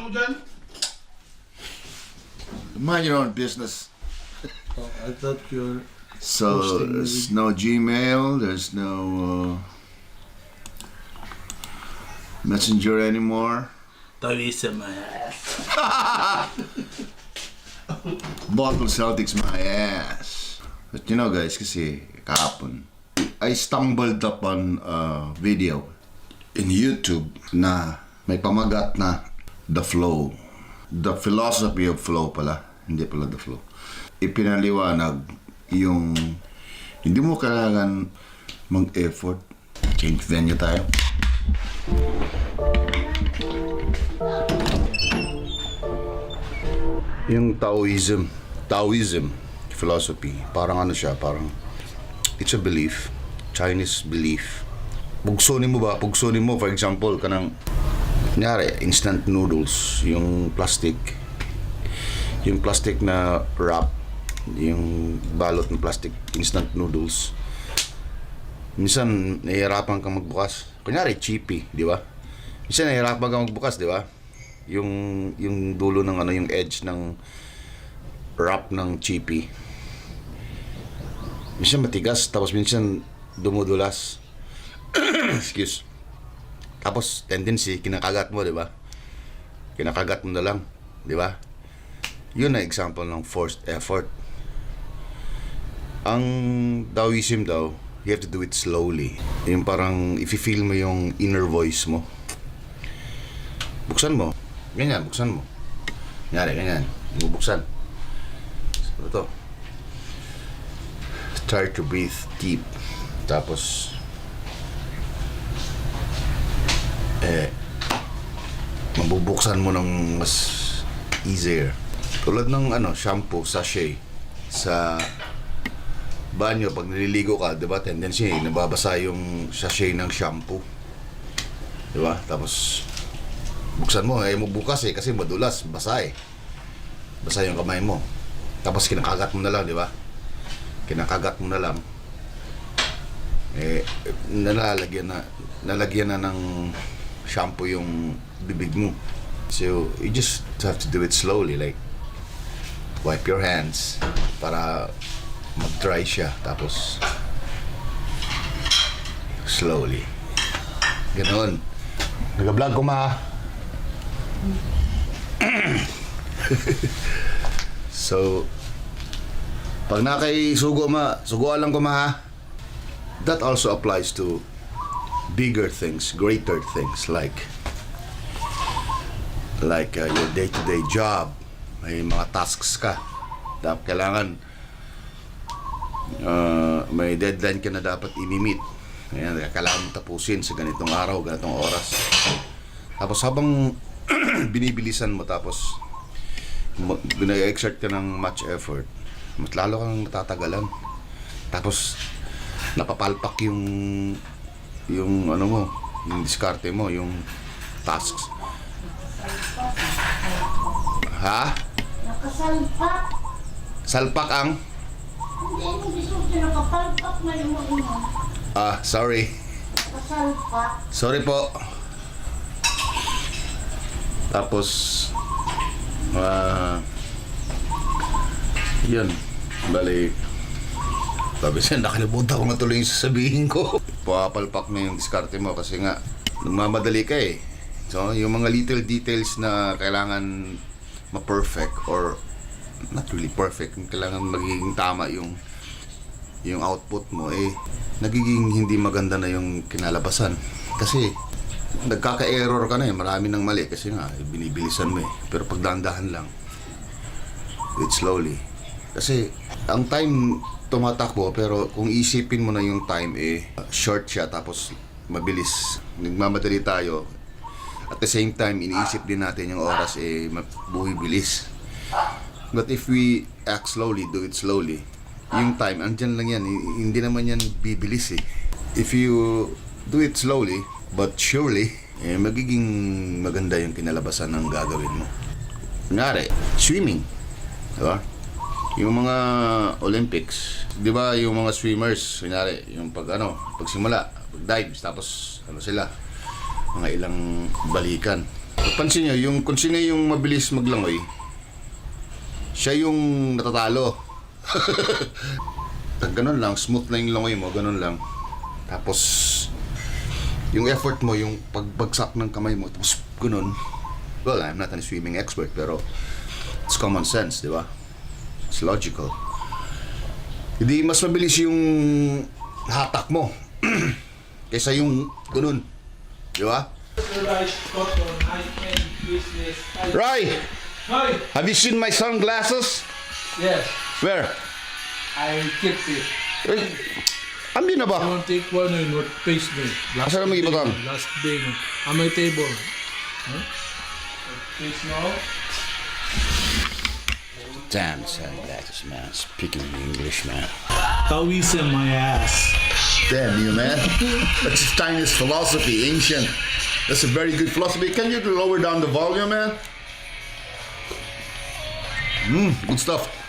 mo dyan? Mind your own business. Oh, I thought you're So Posting there's no Gmail, there's no Messenger anymore. tawisan my ass. Bottle Celtics my ass. But you know guys, kasi kahapon, I stumbled upon a video in YouTube na may pamagat na the flow. The philosophy of flow pala, hindi pala the flow. Ipinaliwanag yung hindi mo kailangan mag-effort. Change venue tayo. Yung Taoism philosophy, parang ano siya, parang it's a belief, Chinese belief. Pugsunin mo for example, kanang kunyari, instant noodles, yung plastic na wrap, yung balot ng plastic instant noodles. Minsan nahihirapan kang magbukas. Kunyari chippy, di ba? Minsan nahihirapan kang magbukas, di ba? Yung dulo ng ano, yung edge ng wrap ng chippy. Minsan matigas, tapos minsan dumudulas. Excuse. Tapos tendency kinakagat mo, di ba? Kinakagat mo na lang, di ba? Yun na example ng forced effort. Ang Taoism daw, you have to do it slowly. Yung parang if-feel mo yung inner voice mo. Buksan mo. Ganyan, buksan mo. Ganyan. Bubuksan. So, ito. Try to breathe deep. Tapos, mabubuksan mo ng mas easier. Tulad ng shampoo, sachet. Sa banyo, pag nililigo ka, di ba, tendency, nababasa yung sachet ng shampoo. Di ba? Tapos, buksan mo, mabukas kasi madulas, basa Basa yung kamay mo. Tapos kinakagat mo na lang, di ba? Kinakagat mo na lang. Nalagyan na ng shampoo yung bibig mo. So, you just have to do it slowly, like, wipe your hands para mag-dry siya, tapos slowly. Ganoon. Nag-vlog ko, ma. So, pag nakay-sugo, ma, suguan lang ko, ma. That also applies to bigger things, greater things, like your day-to-day job. May mga tasks ka. Kailangan may deadline ka na dapat i-meet. Ayan, kailangan mo tapusin sa ganitong araw, ganitong oras. Tapos habang binibilisan mo, tapos exert ka ng much effort, mas lalo kang matatagalan. Tapos napapalpak yung ano mo, yung diskarte mo, yung tasks. Ha? Nakasalpak. Salpak ang? Hindi mo gusto nakapalpak na yung mga Sorry. nakasalpak. Sorry po. Tapos, yun. Bali, sabi siya, nakalimutan ko nga tuloy yung sasabihin ko. Papalpak na yung diskarte mo kasi nga, nagmamadali ka eh. So, yung mga little details na kailangan ma-perfect or not really perfect, kailangan magiging tama yung output mo, nagiging hindi maganda na yung kinalabasan. Kasi, nagkaka-error ka na marami ng mali kasi nga, binibilisan mo Pero pag dahan-dahan lang, do it slowly. Kasi, ang time tumatakbo, pero kung isipin mo na yung time, short siya, tapos mabilis. Nagmamadali tayo. At the same time, iniisip din natin yung oras, buhay-bilis. But if we act slowly, do it slowly, yung time, andyan lang yan. Hindi naman yan bibilis If you do it slowly, but surely, magiging maganda yung kinalabasan ng gagawin mo. Kunyari, swimming. Diba? Yung mga Olympics, di ba yung mga swimmers, kunyari, yung pagsimula, pag dives, tapos sila, mga ilang balikan. Pansin nyo, yung, kung sino yung mabilis maglangoy, siya yung natatalo. Ganun lang, smooth na yung langoy mo, ganun lang. Tapos, yung effort mo, yung pagbagsak ng kamay mo, tapos ganun. Well, I'm not a swimming expert, pero it's common sense, di ba? It's logical. Hindi mas mabilis yung hatak mo kaysa yung ganun. Di ba? Ray! Hi. Have you seen my sunglasses? Yes, Where? I kept it. Ambi na I ba? want to take one in what face me. Asa na mag-iba ka? Last day no. On my table. Huh? Face now. Damn sunglasses, man. Speaking English, man. Tawis in my ass. Damn you, man. That's Chinese philosophy, ancient. That's a very good philosophy. Can you lower down the volume, man? Good stuff.